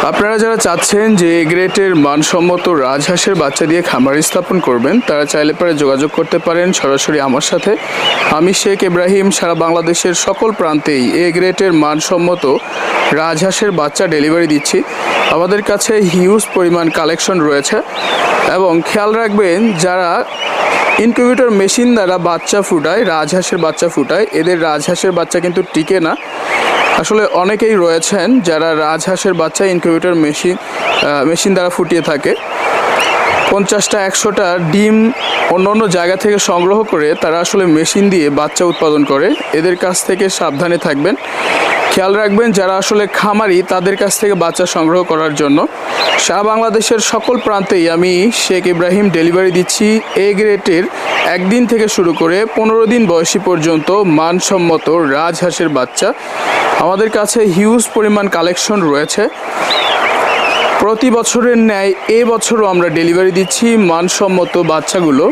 আপনারা যারা চাচ্ছেন যে এ গ্রেডের মানসম্মত রাজহাঁসের বাচ্চা দিয়ে খামার স্থাপন করবেন, তারা চাইলে পরে যোগাযোগ করতে পারেন সরাসরি আমার সাথে। আমি শেখ ইব্রাহিম সারা বাংলাদেশের সকল প্রান্তেই এ গ্রেডের মানসম্মত রাজহাঁসের বাচ্চা ডেলিভারি দিচ্ছি। আমাদের কাছে হিউজ পরিমাণ কালেকশন রয়েছে এবং খেয়াল রাখবেন, যারা ইনকিউবেটর মেশিন দ্বারা বাচ্চা ফুটায়, রাজহাঁসের বাচ্চা ফুটায়, এদের রাজহাঁসের বাচ্চা কিন্তু টিকে না। আসলে অনেকেই রয়েছেন যারা রাজহাঁসের বাচ্চা ইনকিউবেটর মেশিন দ্বারা ফুটিয়ে থাকে। 50টা 100টা ডিম অন্য অন্য জায়গা থেকে সংগ্রহ করে তারা আসলে মেশিন দিয়ে বাচ্চা উৎপাদন করে। এদের কাছ থেকে সাবধানে থাকবেন। খেয়াল রাখবেন, যারা আসলে খামারি তাদের কাছ থেকে বাচ্চা সংগ্রহ করার জন্য। সারা বাংলাদেশের সকল প্রান্তেই আমি শেখ ইব্রাহিম ডেলিভারি দিচ্ছি এ গ্রেডের 1 দিন থেকে শুরু করে 15 দিন বয়সী পর্যন্ত মানসম্মত রাজহাঁসের বাচ্চা। আমাদের কাছে হিউজ পরিমাণ কালেকশন রয়েছে। প্রতি বছরের ন্যায় এবছরও আমরা ডেলিভারি দিচ্ছি মানসম্মত বাচ্চাগুলো।